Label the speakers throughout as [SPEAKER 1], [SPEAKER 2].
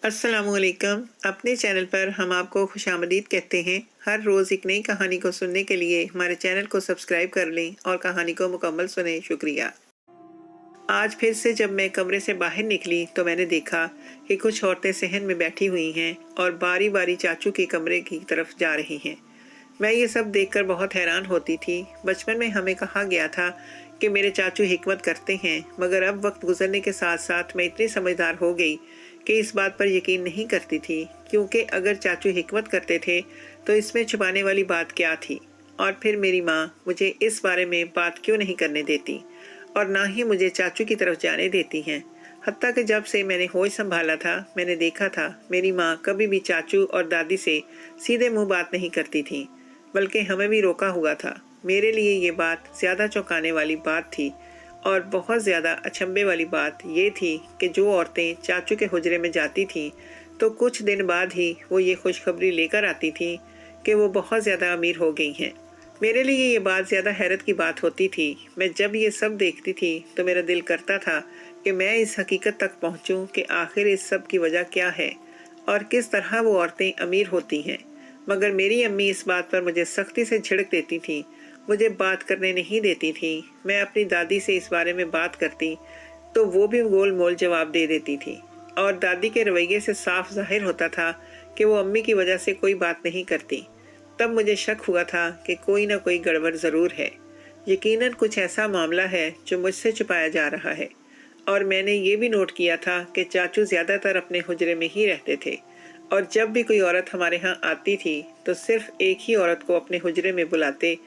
[SPEAKER 1] अस्सलाम वालेकुम। अपने चैनल पर हम आपको खुशामदीद कहते हैं। हर रोज़ एक नई कहानी को सुनने के लिए हमारे चैनल को सब्सक्राइब कर लें और कहानी को मुकम्मल सुनें। शुक्रिया। आज फिर से जब मैं कमरे से बाहर निकली तो मैंने देखा कि कुछ औरतें सहन में बैठी हुई हैं और बारी बारी चाचू के कमरे की तरफ जा रही हैं। मैं ये सब देखकर बहुत हैरान होती थी। बचपन में हमें कहा गया था कि मेरे चाचू हिकमत करते हैं, मगर अब वक्त गुजरने के साथ साथ मैं इतनी समझदार हो गई कि इस बात पर यकीन नहीं करती थी, क्योंकि अगर चाचू हिकमत करते थे तो इसमें छुपाने वाली बात क्या थी। और फिर मेरी माँ मुझे इस बारे में बात क्यों नहीं करने देती और ना ही मुझे चाचू की तरफ जाने देती हैं। हत्ता कि जब से मैंने होश संभाला था, मैंने देखा था मेरी माँ कभी भी चाचू और दादी से सीधे मुंह बात नहीं करती थी, बल्कि हमें भी रोका हुआ था। मेरे लिए ये बात ज़्यादा चौंकाने वाली बात थी और बहुत ज़्यादा अचंभे वाली बात ये थी कि जो औरतें चाचू के हुजरे में जाती थीं तो कुछ दिन बाद ही वो ये खुशखबरी लेकर आती थीं कि वो बहुत ज़्यादा अमीर हो गई हैं। मेरे लिए ये बात ज़्यादा हैरत की बात होती थी। मैं जब ये सब देखती थी तो मेरा दिल करता था कि मैं इस हकीकत तक पहुंचूं कि आखिर इस सब की वजह क्या है और किस तरह वो औरतें अमीर होती हैं। मगर मेरी अम्मी इस बात पर मुझे सख्ती से झिड़क देती थी, मुझे बात करने नहीं देती थी। मैं अपनी दादी से इस बारे में बात करती तो वो भी गोल मोल जवाब दे देती थी और दादी के रवैये से साफ जाहिर होता था कि वो अम्मी की वजह से कोई बात नहीं करती। तब मुझे शक हुआ था कि कोई ना कोई गड़बड़ ज़रूर है। यकीनन कुछ ऐसा मामला है जो मुझसे छुपाया जा रहा है। और मैंने ये भी नोट किया था कि चाचू ज़्यादातर अपने हुजरे में ही रहते थे और जब भी कोई औरत हमारे यहाँ आती थी तो सिर्फ एक ही औरत को अपने हुजरे में बुलाते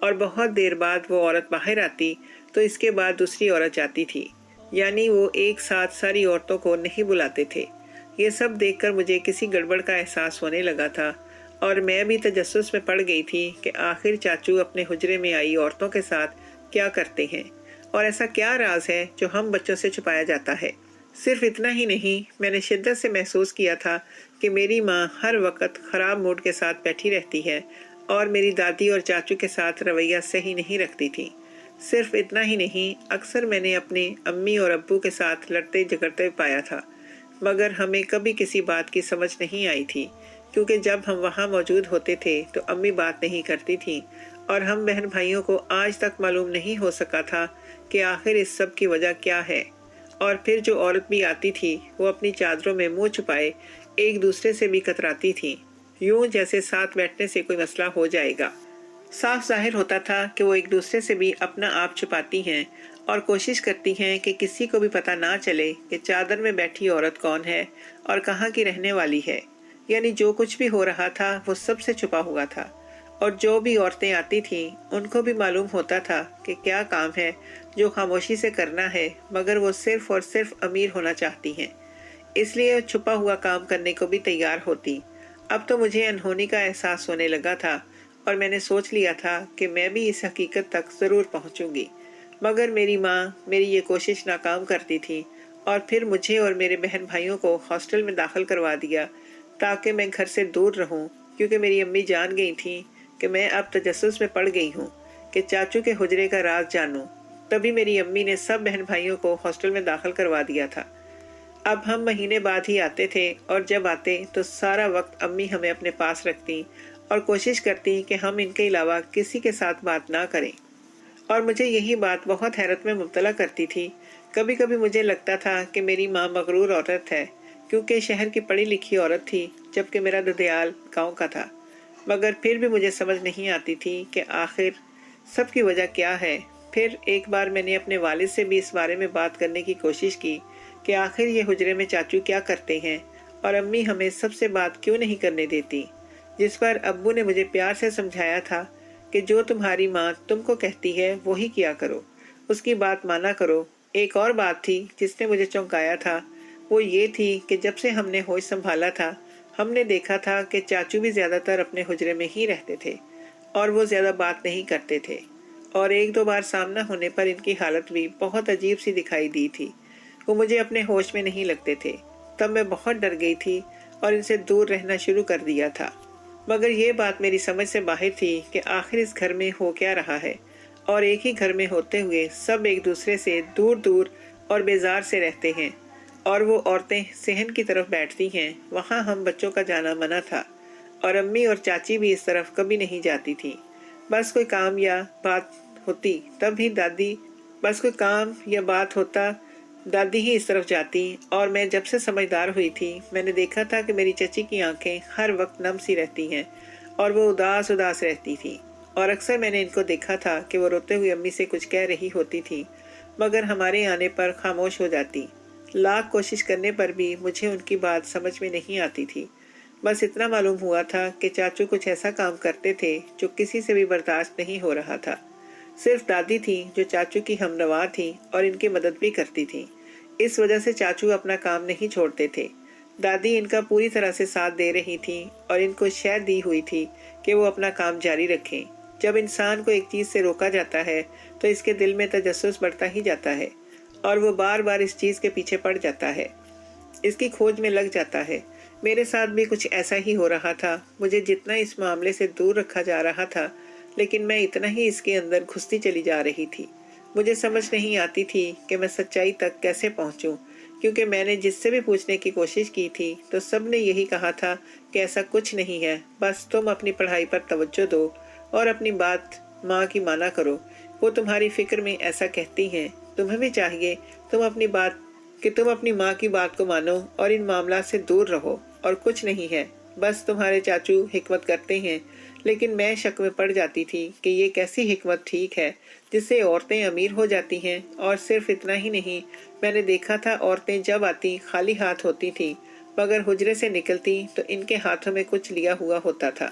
[SPEAKER 1] और बहुत देर बाद वो औरत बाहर आती तो इसके बाद दूसरी औरत जाती थी, यानी वो एक साथ सारी औरतों को नहीं बुलाते थे। ये सब देखकर मुझे किसी गड़बड़ का एहसास होने लगा था और मैं भी तजस्सुस में पड़ गई थी कि आखिर चाचू अपने हुजरे में आई औरतों के साथ क्या करते हैं और ऐसा क्या राज है जो हम बच्चों से छुपाया जाता है। सिर्फ इतना ही नहीं, मैंने शिद्दत से महसूस किया था कि मेरी माँ हर वक्त ख़राब मूड के साथ बैठी रहती है और मेरी दादी और चाचू के साथ रवैया सही नहीं रखती थी। सिर्फ इतना ही नहीं, अक्सर मैंने अपने अम्मी और अब्बू के साथ लड़ते झगड़ते पाया था, मगर हमें कभी किसी बात की समझ नहीं आई थी, क्योंकि जब हम वहाँ मौजूद होते थे तो अम्मी बात नहीं करती थी और हम बहन भाइयों को आज तक मालूम नहीं हो सका था कि आखिर इस सब की वजह क्या है। और फिर जो औरत भी आती थी वो अपनी चादरों में मुंह छुपाए एक दूसरे से भी कतराती थी, यूं जैसे साथ बैठने से कोई मसला हो जाएगा। साफ जाहिर होता था कि वो एक दूसरे से भी अपना आप छुपाती हैं और कोशिश करती हैं कि किसी को भी पता ना चले कि चादर में बैठी औरत कौन है और कहाँ की रहने वाली है। यानी जो कुछ भी हो रहा था वो सबसे छुपा हुआ था और जो भी औरतें आती थीं उनको भी मालूम होता था कि क्या काम है जो खामोशी से करना है, मगर वो सिर्फ और सिर्फ अमीर होना चाहती हैं, इसलिए छुपा हुआ काम करने को भी तैयार होती। अब तो मुझे अनहोनी का एहसास होने लगा था और मैंने सोच लिया था कि मैं भी इस हकीकत तक ज़रूर पहुंचूंगी। मगर मेरी माँ मेरी ये कोशिश नाकाम करती थी और फिर मुझे और मेरे बहन भाइयों को हॉस्टल में दाखिल करवा दिया ताकि मैं घर से दूर रहूं, क्योंकि मेरी अम्मी जान गई थी कि मैं अब तजस्सुस में पड़ गई हूँ कि चाचू के हुजरे का राज जानूं। तभी मेरी अम्मी ने सब बहन भाइयों को हॉस्टल में दाखिल करवा दिया था। अब हम महीने बाद ही आते थे और जब आते तो सारा वक्त अम्मी हमें अपने पास रखती और कोशिश करती कि हम इनके अलावा किसी के साथ बात ना करें। और मुझे यही बात बहुत हैरत में मुब्तला करती थी। कभी कभी मुझे लगता था कि मेरी माँ मगरूर औरत है, क्योंकि शहर की पढ़ी लिखी औरत थी जबकि मेरा ददियाल गाँव का था। मगर फिर भी मुझे समझ नहीं आती थी कि आखिर सब की वजह क्या है। फिर एक बार मैंने अपने वालिद से भी इस बारे में बात करने की कोशिश की कि आखिर ये हुजरे में चाचू क्या करते हैं और अम्मी हमें सबसे बात क्यों नहीं करने देती, जिस पर अब्बू ने मुझे प्यार से समझाया था कि जो तुम्हारी माँ तुमको कहती है वही किया करो, उसकी बात माना करो। एक और बात थी जिसने मुझे चौंकाया था, वो ये थी कि जब से हमने होश संभाला था हमने देखा था कि चाचू भी ज़्यादातर अपने हुजरे में ही रहते थे और वो ज़्यादा बात नहीं करते थे। और एक दो बार सामना होने पर इनकी हालत भी बहुत अजीब सी दिखाई दी थी। वो मुझे अपने होश में नहीं लगते थे। तब मैं बहुत डर गई थी और इनसे दूर रहना शुरू कर दिया था। मगर ये बात मेरी समझ से बाहर थी कि आखिर इस घर में हो क्या रहा है और एक ही घर में होते हुए सब एक दूसरे से दूर दूर और बेजार से रहते हैं। اور وہ عورتیں صحن کی طرف بیٹھتی ہیں، وہاں ہم بچوں کا جانا منع تھا، اور امی اور چاچی بھی اس طرف کبھی نہیں جاتی تھی۔ بس کوئی کام یا بات ہوتی تب بھی دادی ہی اس طرف جاتی، اور میں جب سے سمجھدار ہوئی تھی میں نے دیکھا تھا کہ میری چچی کی آنکھیں ہر وقت نم سی رہتی ہیں اور وہ اداس اداس رہتی تھی، اور اکثر میں نے ان کو دیکھا تھا کہ وہ روتے ہوئے امی سے کچھ کہہ رہی ہوتی تھی، مگر ہمارے آنے پر خاموش ہو جاتی۔ لاکھ کوشش کرنے پر بھی مجھے ان کی بات سمجھ میں نہیں آتی تھی۔ بس اتنا معلوم ہوا تھا کہ چاچو کچھ ایسا کام کرتے تھے جو کسی سے بھی برداشت نہیں ہو رہا تھا۔ صرف دادی تھی جو چاچو کی ہمنوا تھی اور ان کی مدد بھی کرتی تھی۔ اس وجہ سے چاچو اپنا کام نہیں چھوڑتے تھے۔ دادی ان کا پوری طرح سے ساتھ دے رہی تھی اور ان کو شے دی ہوئی تھی کہ وہ اپنا کام جاری رکھیں۔ جب انسان کو ایک چیز سے روکا جاتا ہے تو اس کے دل میں تجسس بڑھتا ہی جاتا ہے اور وہ بار بار اس چیز کے پیچھے پڑ جاتا ہے، اس کی کھوج میں لگ جاتا ہے۔ میرے ساتھ بھی کچھ ایسا ہی ہو رہا تھا۔ مجھے جتنا اس معاملے سے دور رکھا جا رہا تھا، لیکن میں اتنا ہی اس کے اندر گھستی چلی جا رہی تھی۔ مجھے سمجھ نہیں آتی تھی کہ میں سچائی تک کیسے پہنچوں، کیونکہ میں نے جس سے بھی پوچھنے کی کوشش کی تھی تو سب نے یہی کہا تھا کہ ایسا کچھ نہیں ہے، بس تم اپنی پڑھائی پر توجہ دو اور اپنی بات ماں کی مانا کرو، وہ تمہاری فکر میں ایسا کہتی ہیں۔ تمہیں بھی چاہیے تم اپنی ماں کی بات کو مانو اور ان معاملات سے دور رہو، اور کچھ نہیں ہے، بس تمہارے چاچو حکمت کرتے ہیں۔ لیکن میں شک میں پڑ جاتی تھی کہ یہ کیسی حکمت ٹھیک ہے جس سے عورتیں امیر ہو جاتی ہیں، اور صرف اتنا ہی نہیں، میں نے دیکھا تھا عورتیں جب آتی خالی ہاتھ ہوتی تھیں، مگر حجرے سے نکلتی تو ان کے ہاتھوں میں کچھ لیا ہوا ہوتا تھا۔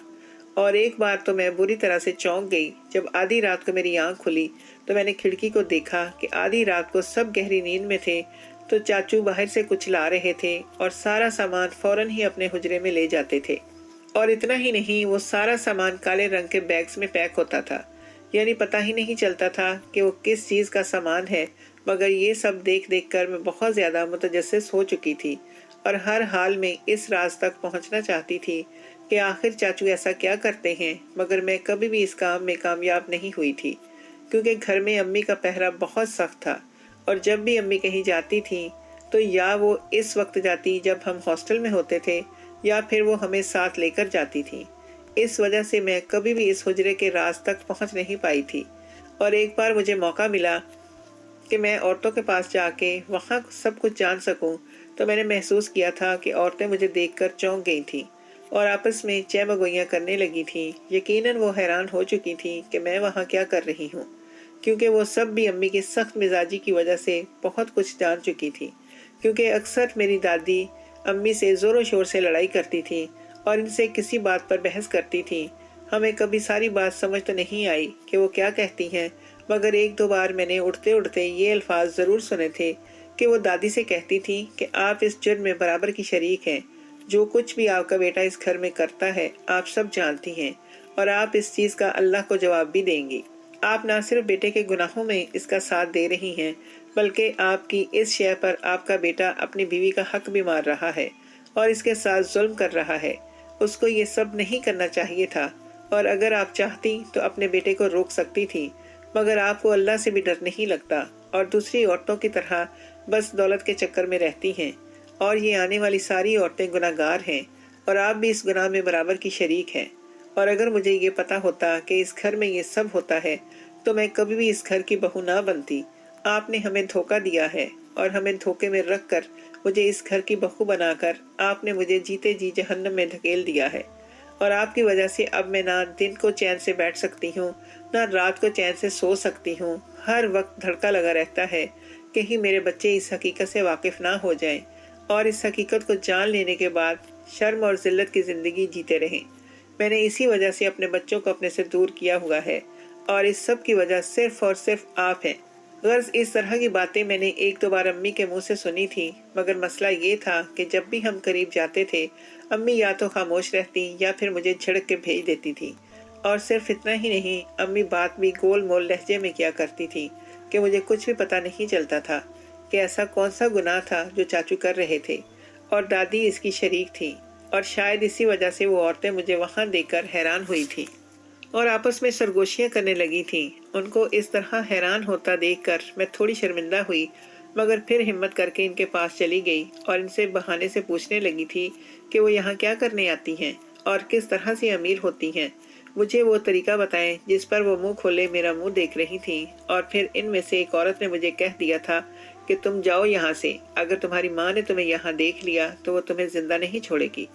[SPEAKER 1] اور ایک بار تو میں بری طرح سے چونک گئی جب آدھی رات کو میری آنکھ کھلی تو میں نے کھڑکی کو دیکھا کہ آدھی رات کو سب گہری نیند میں تھے، تو چاچو باہر سے کچھ لا رہے تھے اور سارا سامان فوراً ہی اپنے حجرے میں لے جاتے تھے۔ اور اتنا ہی نہیں، وہ سارا سامان کالے رنگ کے بیگز میں پیک ہوتا تھا، یعنی پتہ ہی نہیں چلتا تھا کہ وہ کس چیز کا سامان ہے، مگر یہ سب دیکھ دیکھ کر میں بہت زیادہ متجسس ہو چکی تھی اور ہر حال میں اس راز تک پہنچنا چاہتی تھی کہ آخر چاچو ایسا کیا کرتے ہیں، مگر میں کبھی بھی اس کام میں کامیاب نہیں ہوئی تھی، کیونکہ گھر میں امی کا پہرا بہت سخت تھا، اور جب بھی امی کہیں جاتی تھی تو یا وہ اس وقت جاتی جب ہم ہاسٹل میں ہوتے تھے یا پھر وہ ہمیں ساتھ لے کر جاتی تھی۔ اس وجہ سے میں کبھی بھی اس حجرے کے راز تک پہنچ نہیں پائی تھی، اور ایک بار مجھے موقع ملا کہ میں عورتوں کے پاس جا کے وہاں سب کچھ جان سکوں، تو میں نے محسوس کیا تھا کہ عورتیں مجھے دیکھ کر چونک گئی تھیں اور آپس میں چہ مگوئیاں کرنے لگی تھیں۔ یقیناً وہ حیران ہو چکی تھیں کہ میں وہاں کیا کر رہی ہوں، کیونکہ وہ سب بھی امی کی سخت مزاجی کی وجہ سے بہت کچھ جان چکی تھی، کیونکہ اکثر میری دادی امی سے زور و شور سے لڑائی کرتی تھی اور ان سے کسی بات پر بحث کرتی تھی۔ ہمیں کبھی ساری بات سمجھ تو نہیں آئی کہ وہ کیا کہتی ہیں، مگر ایک دو بار میں نے اٹھتے اٹھتے یہ الفاظ ضرور سنے تھے کہ وہ دادی سے کہتی تھی کہ آپ اس جرم میں برابر کی شریک ہیں، جو کچھ بھی آپ کا بیٹا اس گھر میں کرتا ہے آپ سب جانتی ہیں، اور آپ اس چیز کا اللہ کو جواب بھی دیں گی۔ آپ نہ صرف بیٹے کے گناہوں میں اس کا ساتھ دے رہی ہیں، بلکہ آپ کی اس شے پر آپ کا بیٹا اپنی بیوی کا حق بھی مار رہا ہے اور اس کے ساتھ ظلم کر رہا ہے۔ اس کو یہ سب نہیں کرنا چاہیے تھا، اور اگر آپ چاہتی تو اپنے بیٹے کو روک سکتی تھی، مگر آپ کو اللہ سے بھی ڈر نہیں لگتا اور دوسری عورتوں کی طرح بس دولت کے چکر میں رہتی ہیں، اور یہ آنے والی ساری عورتیں گناہ گار ہیں اور آپ بھی اس گناہ میں برابر کی شریک ہیں۔ اور اگر مجھے یہ پتا ہوتا کہ اس گھر میں یہ سب ہوتا ہے تو میں کبھی بھی اس گھر کی بہو نہ بنتی۔ آپ نے ہمیں دھوکہ دیا ہے اور ہمیں دھوکے میں رکھ کر مجھے اس گھر کی بہو بنا کر آپ نے مجھے جیتے جی جہنم میں دھکیل دیا ہے، اور آپ کی وجہ سے اب میں نہ دن کو چین سے بیٹھ سکتی ہوں نہ رات کو چین سے سو سکتی ہوں۔ ہر وقت دھڑکا لگا رہتا ہے کہیں میرے بچے اس حقیقت سے واقف نہ ہو جائیں اور اس حقیقت کو جان لینے کے بعد شرم اور ذلت کی زندگی جیتے رہیں۔ میں نے اسی وجہ سے اپنے بچوں کو اپنے سے دور کیا ہوا ہے، اور اس سب کی وجہ صرف اور صرف آپ ہیں۔ غرض اس طرح کی باتیں میں نے ایک دو بار امی کے منہ سے سنی تھی، مگر مسئلہ یہ تھا کہ جب بھی ہم قریب جاتے تھے امی یا تو خاموش رہتی یا پھر مجھے جھڑک کے بھیج دیتی تھی، اور صرف اتنا ہی نہیں، امی بات بھی گول مول لہجے میں کیا کرتی تھی کہ مجھے کچھ بھی پتہ نہیں چلتا تھا کہ ایسا کون سا گناہ تھا جو چاچو کر رہے تھے، اور دادی اس کی شریک تھی، اور شاید اسی وجہ سے وہ عورتیں مجھے وہاں دیکھ کر حیران ہوئی تھی اور آپس میں سرگوشیاں کرنے لگی تھیں۔ ان کو اس طرح حیران ہوتا دیکھ کر میں تھوڑی شرمندہ ہوئی، मगर फिर हिम्मत करके इनके पास चली गई और इनसे बहाने से पूछने लगी थी कि वो यहाँ क्या करने आती हैं और किस तरह से अमीर होती हैं। मुझे वो तरीका बताएं जिस पर वो मुंह खोले मेरा मुंह देख रही थी। और फिर इनमें से एक औरत ने मुझे कह दिया था कि तुम जाओ यहाँ से, अगर तुम्हारी माँ ने तुम्हें यहाँ देख लिया तो वो तुम्हें जिंदा नहीं छोड़ेगी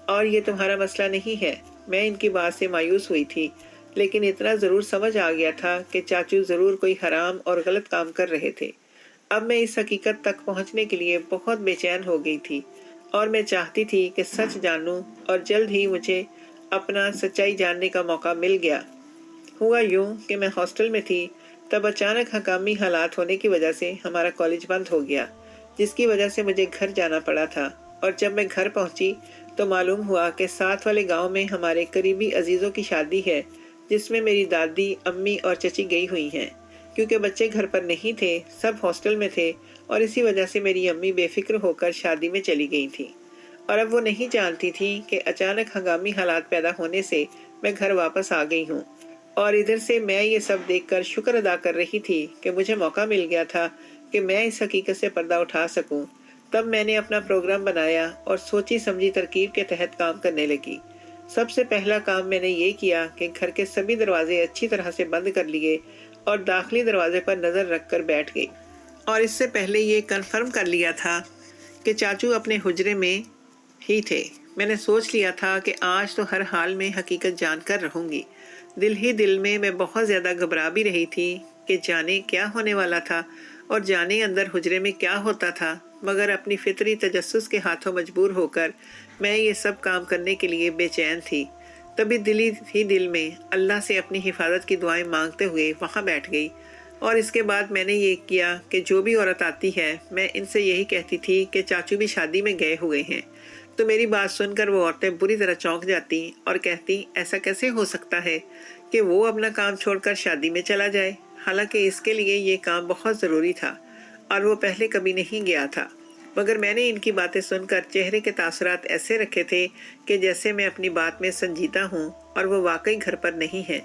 [SPEAKER 1] और ये तुम्हारा मसला नहीं है। मैं इनकी बात से मायूस हुई थी, लेकिन इतना ज़रूर समझ आ गया था कि चाचू ज़रूर कोई हराम और गलत काम कर रहे थे। अब मैं इस हकीकत तक पहुंचने के लिए बहुत बेचैन हो गई थी और मैं चाहती थी कि सच जानूं, और जल्द ही मुझे अपना सच्चाई जानने का मौका मिल गया। हुआ यूं कि मैं हॉस्टल में थी, तब अचानक हंगामी हालात होने की वजह से हमारा कॉलेज बंद हो गया, जिसकी वजह से मुझे घर जाना पड़ा था। और जब मैं घर पहुंची तो मालूम हुआ कि साथ वाले गांव में हमारे करीबी अजीज़ों की शादी है, जिसमें मेरी दादी, अम्मी और चची गई हुई हैं। क्योंकि बच्चे घर पर नहीं थे, सब हॉस्टल में थे, और इसी वजह से मेरी अम्मी बेफिक्र होकर शादी में चली गई थी। और अब वो नहीं जानती थी कि अचानक हंगामी हालात पैदा होने से मैं घर वापस आ गई हूँ। और इधर से मैं ये सब देखकर शुक्र अदा कर रही थी कि मुझे मौका मिल गया था कि मैं इस हकीकत से पर्दा उठा सकूं। तब मैंने अपना प्रोग्राम बनाया और सोची समझी तरकीब के तहत काम करने लगी। सबसे पहला काम मैंने ये किया कि घर के सभी दरवाजे अच्छी तरह से बंद कर लिए और दाखिली दरवाजे पर नज़र रखकर बैठ गई। और इससे पहले ये कन्फर्म कर लिया था कि चाचू अपने हुजरे में ही थे। मैंने सोच लिया था कि आज तो हर हाल में हकीकत जानकर रहूंगी। दिल ही दिल में मैं बहुत ज़्यादा घबरा भी रही थी कि जाने क्या होने वाला था और जाने अंदर हुजरे में क्या होता था। मगर अपनी फितरी तजस्सुस के हाथों मजबूर होकर मैं ये सब काम करने के लिए बेचैन थी। तभी दिल में अल्लाह से अपनी हिफाजत की दुआएं मांगते हुए वहाँ बैठ गई। और इसके बाद मैंने ये किया कि जो भी औरत आती है मैं इनसे यही कहती थी कि चाचू भी शादी में गए हुए हैं। तो मेरी बात सुनकर वो औरतें बुरी तरह चौंक जाती और कहती, ऐसा कैसे हो सकता है कि वो अपना काम छोड़कर शादी में चला जाए, हालांकि इसके लिए ये काम बहुत ज़रूरी था और वो पहले कभी नहीं गया था। मगर मैंने इनकी बातें सुनकर चेहरे के तासुरात ऐसे रखे थे कि जैसे मैं अपनी बात में संजीदा हूँ और वो वाकई घर पर नहीं है।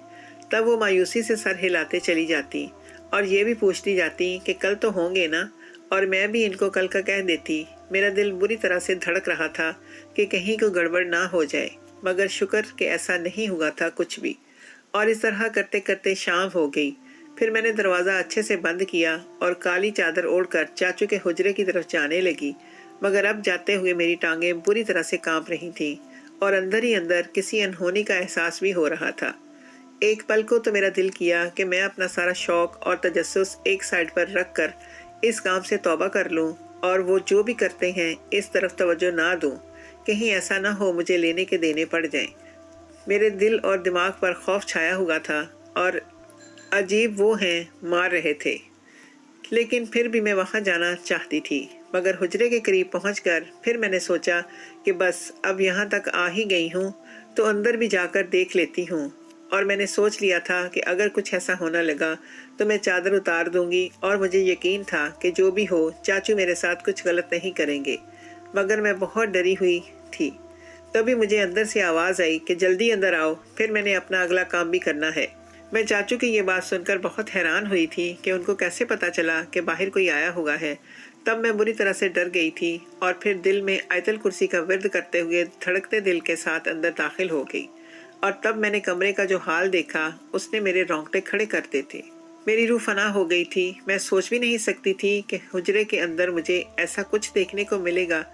[SPEAKER 1] तब वो मायूसी से सर हिलाते चली जाती और ये भी पूछती जाती कि कल तो होंगे ना, और मैं भी इनको कल का कह देती। मेरा दिल बुरी तरह से धड़क रहा था कि कहीं को गड़बड़ ना हो जाए, मगर शुक्र कि ऐसा नहीं हुआ था कुछ भी। और इस तरह करते करते शाम हो गई। फिर मैंने दरवाज़ा अच्छे से बंद किया और काली चादर ओढ़कर चाचू के हुजरे की तरफ जाने लगी। मगर अब जाते हुए मेरी टांगें बुरी तरह से कांप रही थीं और अंदर ही अंदर किसी अनहोनी का एहसास भी हो रहा था। एक पल को तो मेरा दिल किया कि मैं अपना सारा शौक और तजस्सुस एक साइड पर रख कर इस काम से तौबा कर लूं और वो जो भी करते हैं इस तरफ तवज्जो ना दूं, कहीं ऐसा ना हो मुझे लेने के देने पड़ जाएं। मेरे दिल और दिमाग पर खौफ छाया हुआ था और अजीब वो हैं मार रहे थे, लेकिन फिर भी मैं वहाँ जाना चाहती थी। मगर हुजरे के करीब पहुँचकर फिर मैंने सोचा कि बस अब यहाँ तक आ ही गई हूँ तो अंदर भी जाकर देख लेती हूँ। और मैंने सोच लिया था कि अगर कुछ ऐसा होने लगा तो मैं चादर उतार दूंगी, और मुझे यकीन था कि जो भी हो चाचू मेरे साथ कुछ गलत नहीं करेंगे। मगर मैं बहुत डरी हुई थी। तभी मुझे अंदर से आवाज़ आई कि जल्दी अंदर आओ, फिर मैंने अपना अगला काम भी करना है। मैं चाचू की ये बात सुनकर बहुत हैरान हुई थी कि उनको कैसे पता चला कि बाहर कोई आया हुआ है। तब मैं बुरी तरह से डर गई थी और फिर दिल में आयतल कुर्सी का विर्द करते हुए धड़कते दिल के साथ अंदर दाखिल हो गई। और तब मैंने कमरे का जो हाल देखा उसने मेरे रोंगटे खड़े कर देते। मेरी रूह फना हो गई थी। मैं सोच भी नहीं सकती थी कि हुजरे के अंदर मुझे ऐसा कुछ देखने को मिलेगा।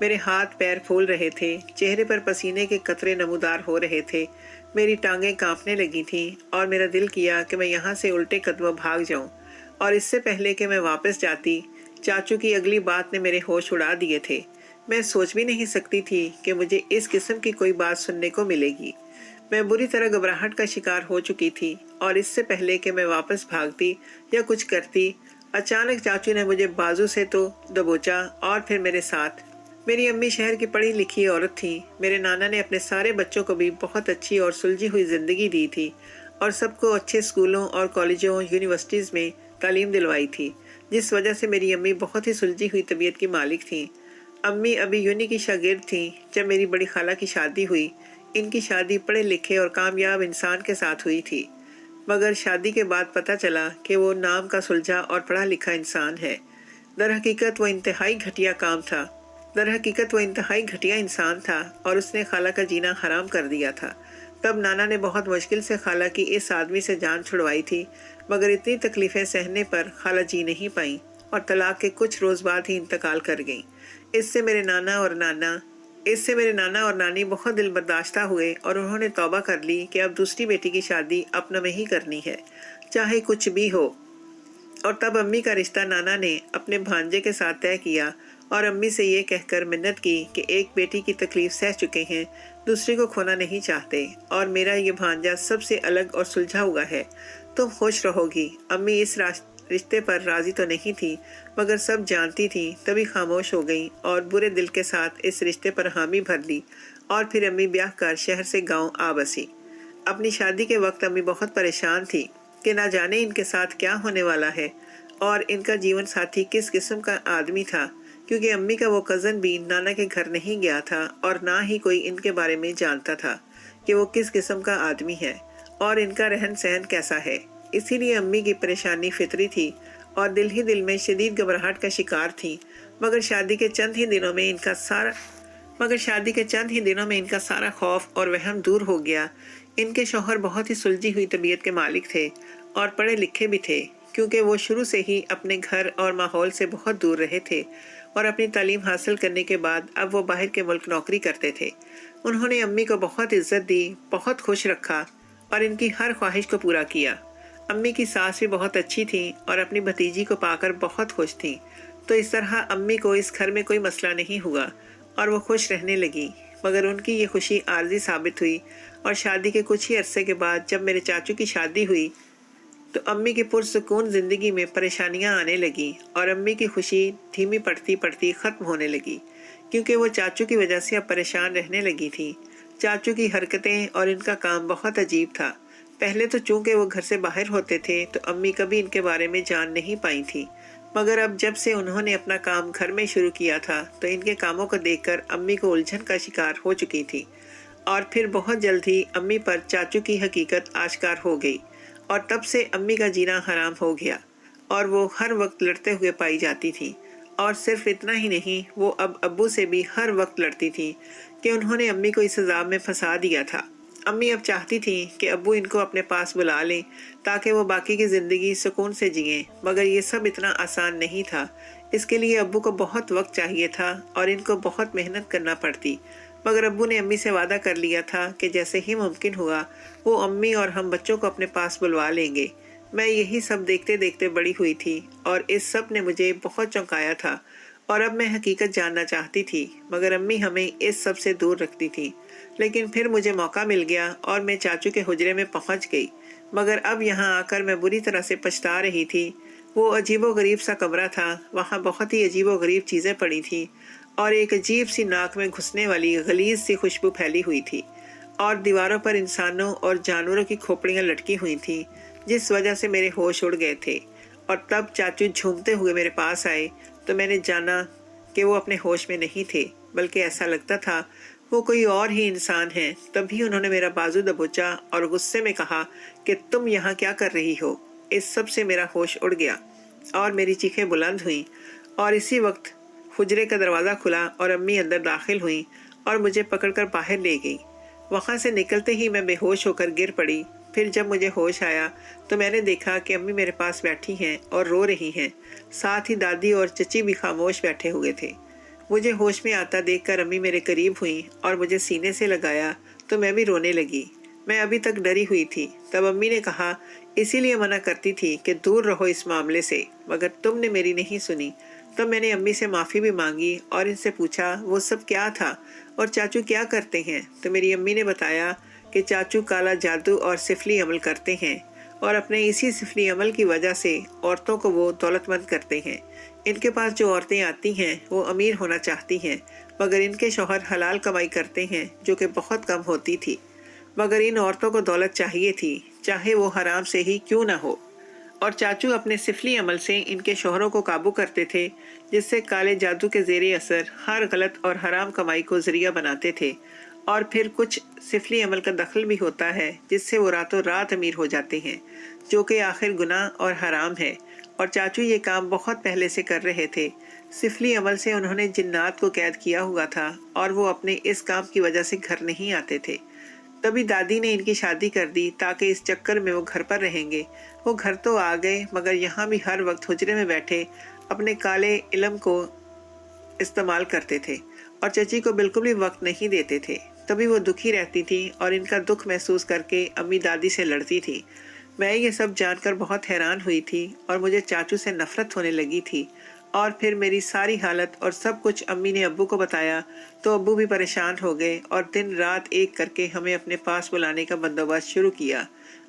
[SPEAKER 1] मेरे हाथ पैर फूल रहे थे, चेहरे पर पसीने के कतरे नमूदार हो रहे थे, मेरी टांगें कांपने लगी थीं और मेरा दिल किया कि मैं यहाँ से उल्टे कदमों भाग जाऊँ। और इससे पहले कि मैं वापस जाती, चाचू की अगली बात ने मेरे होश उड़ा दिए थे। मैं सोच भी नहीं सकती थी कि मुझे इस किस्म की कोई बात सुनने को मिलेगी। मैं बुरी तरह घबराहट का शिकार हो चुकी थी और इससे पहले कि मैं वापस भागती या कुछ करती, अचानक चाचू ने मुझे बाजू से तो दबोचा और फिर मेरे साथ। मेरी अम्मी शहर की पढ़ी लिखी औरत थी। मेरे नाना ने अपने सारे बच्चों को भी बहुत अच्छी और सुलझी हुई ज़िंदगी दी थी और सबको अच्छे स्कूलों और कॉलेजों यूनिवर्सिटीज़ में तालीम दिलवाई थी, जिस वजह से मेरी अम्मी बहुत ही सुलझी हुई तबीयत की मालिक थीं। अम्मी अभी यूनी की शागिर्द थीं जब मेरी बड़ी खाला की शादी हुई। इनकी शादी पढ़े लिखे और कामयाब इंसान के साथ हुई थी, मगर शादी के बाद पता चला कि वो नाम का सुलझा और पढ़ा लिखा इंसान है। दरहकीकत वो इंतहाई घटिया काम था। दरहकीकत वो इंतहाई घटिया इंसान था और उसने खाला का जीना हराम कर दिया था। तब नाना ने बहुत मुश्किल से खाला की इस आदमी से जान छुड़वाई थी, मगर इतनी तकलीफ़ें सहने पर खाला जी नहीं पाई और तलाक के कुछ रोज़ बाद ही इंतकाल कर गईं। इससे मेरे नाना और नानी बहुत दिल बर्दाश्ता हुए और उन्होंने तौबा कर ली कि अब दूसरी बेटी की शादी अपने में ही करनी है, चाहे कुछ भी हो। और तब अम्मी का रिश्ता नाना ने अपने भांजे के साथ तय किया और अम्मी से ये कहकर मिन्नत की कि एक बेटी की तकलीफ सह चुके हैं, दूसरी को खोना नहीं चाहते और मेरा ये भांजा सबसे अलग और सुलझा हुआ है, तुम खुश रहोगी। अम्मी इस रिश्ते पर राजी तो नहीं थी, मगर सब जानती थी, तभी खामोश हो गई और बुरे दिल के साथ इस रिश्ते पर हामी भर ली। और फिर अम्मी ब्याह कर शहर से गांव आ बसी। अपनी शादी के वक्त अम्मी बहुत परेशान थी कि ना जाने इनके साथ क्या होने वाला है और इनका जीवन साथी किस किस्म का आदमी था, क्योंकि अम्मी का वो कज़न भी नाना के घर नहीं गया था और ना ही कोई इनके बारे में जानता था कि वो किस किस्म का आदमी है और इनका रहन सहन कैसा है। इसीलिए अम्मी की परेशानी फितरी थी और दिल ही दिल में शदीद घबराहट का शिकार थी। मगर शादी के चंद ही दिनों में इनका सारा खौफ और वहम दूर हो गया। इनके शौहर बहुत ही सुलझी हुई तबीयत के मालिक थे और पढ़े लिखे भी थे, क्योंकि वो शुरू से ही अपने घर और माहौल से बहुत दूर रहे थे और अपनी तालीम हासिल करने के बाद अब वो बाहर के मुल्क नौकरी करते थे। उन्होंने अम्मी को बहुत इज्जत दी, बहुत खुश रखा और इनकी हर ख्वाहिश को पूरा किया। अम्मी की सास भी बहुत अच्छी थी और अपनी भतीजी को पाकर बहुत खुश थी। तो इस तरह अम्मी को इस घर में कोई मसला नहीं हुआ और वो खुश रहने लगी। मगर उनकी ये खुशी आर्जी साबित हुई और शादी के कुछ ही अरसे के बाद जब मेरे चाचू की शादी हुई तो अम्मी की पुरसुकून ज़िंदगी में परेशानियां आने लगी और अम्मी की खुशी धीमी पड़ती पड़ती ख़त्म होने लगी, क्योंकि वो चाचू की वजह से अब परेशान रहने लगी थी। चाचू की हरकतें और इनका काम बहुत अजीब था। पहले तो चूंकि वो घर से बाहर होते थे तो अम्मी कभी इनके बारे में जान नहीं पाई थी, मगर अब जब से उन्होंने अपना काम घर में शुरू किया था तो इनके कामों को देखकर अम्मी को उलझन का शिकार हो चुकी थी। और फिर बहुत जल्द ही अम्मी पर चाचू की हकीकत आश्कार हो गई और तब से अम्मी का जीना हराम हो गया और वो हर वक्त लड़ते हुए पाई जाती थी। और सिर्फ इतना ही नहीं, वो अब अब्बू से भी हर वक्त लड़ती थी कि उन्होंने अम्मी को इस अजाब में फंसा दिया था। अम्मी अब चाहती थी कि अब्बू इनको अपने पास बुला लें ताकि वो बाकी की ज़िंदगी सुकून से जिएं, मगर ये सब इतना आसान नहीं था। इसके लिए अब्बू को बहुत वक्त चाहिए था और इनको बहुत मेहनत करना पड़ती। मगर अब्बू ने अम्मी से वादा कर लिया था कि जैसे ही मुमकिन हुआ वो अम्मी और हम बच्चों को अपने पास बुलवा लेंगे। मैं यही सब देखते देखते बड़ी हुई थी और इस सब ने मुझे बहुत चौंकाया था और अब मैं हकीकत जानना चाहती थी, मगर अम्मी हमें इस सब से दूर रखती थी। लेकिन फिर मुझे मौका मिल गया और मैं चाचू के हुजरे में पहुंच गई। मगर अब यहाँ आकर मैं बुरी तरह से पछता रही थी। वो अजीबोगरीब सा कमरा था, वहाँ बहुत ही अजीबोगरीब चीज़ें पड़ी थी और एक अजीब सी नाक में घुसने वाली गलीज सी खुशबू फैली हुई थी और दीवारों पर इंसानों और जानवरों की खोपड़ियाँ लटकी हुई थी, जिस वजह से मेरे होश उड़ गए थे। और तब चाचू झूमते हुए मेरे पास आए तो मैंने जाना कि वो अपने होश में नहीं थे, बल्कि ऐसा लगता था वो कोई और ही इंसान है। तभी उन्होंने मेरा बाजू दबोचा और गुस्से में कहा कि तुम यहाँ क्या कर रही हो। इस सब से मेरा होश उड़ गया और मेरी चीखें बुलंद हुईं और इसी वक्त हुजरे का दरवाज़ा खुला और अम्मी अंदर दाखिल हुई और मुझे पकड़कर बाहर ले गई। वहाँ से निकलते ही मैं बेहोश होकर गिर पड़ी। फिर जब मुझे होश आया तो मैंने देखा कि अम्मी मेरे पास बैठी हैं और रो रही हैं। साथ ही दादी और चची भी खामोश बैठे हुए थे। मुझे होश में आता देखकर अम्मी मेरे करीब हुई और मुझे सीने से लगाया तो मैं भी रोने लगी। मैं अभी तक डरी हुई थी। तब अम्मी ने कहा, इसीलिए मना करती थी कि दूर रहो इस मामले से, मगर तुमने मेरी नहीं सुनी। तब मैंने अम्मी से माफ़ी भी मांगी और इनसे पूछा वो सब क्या था और चाचू क्या करते हैं। तो मेरी अम्मी ने बताया कि चाचू काला जादू और सिफली अमल करते हैं और अपने इसी सिफली अमल की वजह से औरतों को वो दौलतमंद करते हैं। इनके पास जो औरतें आती हैं वो अमीर होना चाहती हैं, मगर इनके शौहर हलाल कमाई करते हैं जो कि बहुत कम होती थी। मगर इन औरतों को दौलत चाहिए थी, चाहे वो हराम से ही क्यों ना हो। और चाचू अपने सिफली अमल से इनके शौहरों को काबू करते थे, जिससे काले जादू के ज़ेरे असर हर गलत और हराम कमाई को ज़रिया बनाते थे। और फिर कुछ सिफली अमल का दखल भी होता है जिससे वो रातों रात अमीर हो जाते हैं, जो कि आखिर गुनाह और हराम है। اور چاچو یہ کام بہت پہلے سے کر رہے تھے۔ سفلی عمل سے انہوں نے جنات کو قید کیا ہوا تھا اور وہ اپنے اس کام کی وجہ سے گھر نہیں آتے تھے۔ تبھی دادی نے ان کی شادی کر دی تاکہ اس چکر میں وہ گھر پر رہیں گے۔ وہ گھر تو آ گئے مگر یہاں بھی ہر وقت حجرے میں بیٹھے اپنے کالے علم کو استعمال کرتے تھے اور چچی کو بالکل بھی وقت نہیں دیتے تھے۔ تبھی وہ دکھی رہتی تھی اور ان کا دکھ محسوس کر کے امی دادی سے لڑتی تھی۔ میں یہ سب جان کر بہت حیران ہوئی تھی اور مجھے چاچو سے نفرت ہونے لگی تھی، اور پھر میری ساری حالت اور سب کچھ امی نے ابو کو بتایا تو ابو بھی پریشان ہو گئے اور دن رات ایک کر کے ہمیں اپنے پاس بلانے کا بندوبست شروع کیا،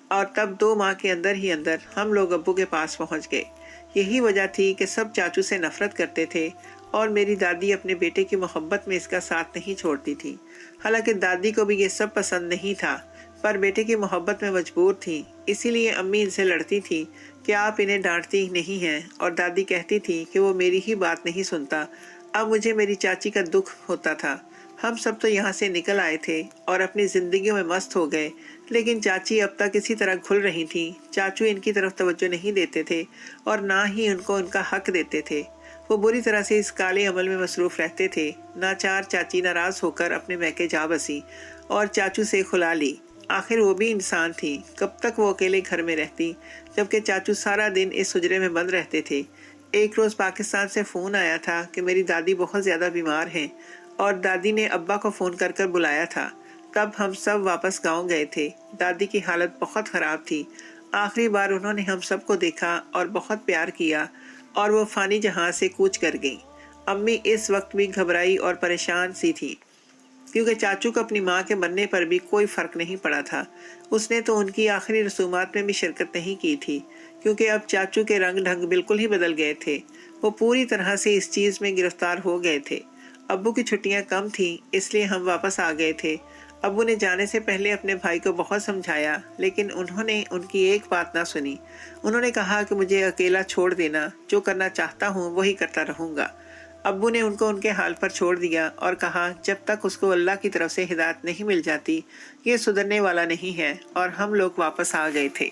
[SPEAKER 1] اور تب 2 ماہ کے اندر ہی اندر ہم لوگ ابو کے پاس پہنچ گئے۔ یہی وجہ تھی کہ سب چاچو سے نفرت کرتے تھے اور میری دادی اپنے بیٹے کی محبت میں اس کا ساتھ نہیں چھوڑتی تھی۔ حالانکہ دادی کو بھی یہ سب پسند نہیں تھا، پر بیٹے کی محبت میں مجبور تھی، اسی لیے امی ان سے لڑتی تھی کہ آپ انہیں ڈانٹتی نہیں ہیں، اور دادی کہتی تھی کہ وہ میری ہی بات نہیں سنتا۔ اب مجھے میری چاچی کا دکھ ہوتا تھا۔ ہم سب تو یہاں سے نکل آئے تھے اور اپنی زندگیوں میں مست ہو گئے، لیکن چاچی اب تک اسی طرح گھل رہی تھی۔ چاچو ان کی طرف توجہ نہیں دیتے تھے اور نہ ہی ان کو ان کا حق دیتے تھے۔ وہ بری طرح سے اس کالے عمل میں مصروف رہتے تھے۔ ناچار چاچی ناراض ہو کر اپنے میکے جا بسی اور چاچو سے کھلا لی۔ آخر وہ بھی انسان تھی، کب تک وہ اکیلے گھر میں رہتی، جبکہ چاچو سارا دن اس حجرے میں بند رہتے تھے۔ ایک روز پاکستان سے فون آیا تھا کہ میری دادی بہت زیادہ بیمار ہیں، اور دادی نے ابا کو فون کر کر بلایا تھا۔ تب ہم سب واپس گاؤں گئے تھے۔ دادی کی حالت بہت خراب تھی۔ آخری بار انہوں نے ہم سب کو دیکھا اور بہت پیار کیا، اور وہ فانی جہاں سے کوچ کر گئی۔ امی اس وقت بھی گھبرائی اور پریشان سی تھی، کیونکہ چاچو کو اپنی ماں کے مرنے پر بھی کوئی فرق نہیں پڑا تھا۔ اس نے تو ان کی آخری رسومات میں بھی شرکت نہیں کی تھی، کیونکہ اب چاچو کے رنگ ڈھنگ بالکل ہی بدل گئے تھے۔ وہ پوری طرح سے اس چیز میں گرفتار ہو گئے تھے۔ ابو کی چھٹیاں کم تھیں، اس لیے ہم واپس آ گئے تھے۔ ابو نے جانے سے پہلے اپنے بھائی کو بہت سمجھایا، لیکن انہوں نے ان کی ایک بات نہ سنی۔ انہوں نے کہا کہ مجھے اکیلا چھوڑ دینا، جو کرنا چاہتا ہوں وہی کرتا رہوں گا۔ ابو نے ان کو ان کے حال پر چھوڑ دیا اور کہا جب تک اس کو اللہ کی طرف سے ہدایت نہیں مل جاتی یہ سدھرنے والا نہیں ہے، اور ہم لوگ واپس آ گئے تھے۔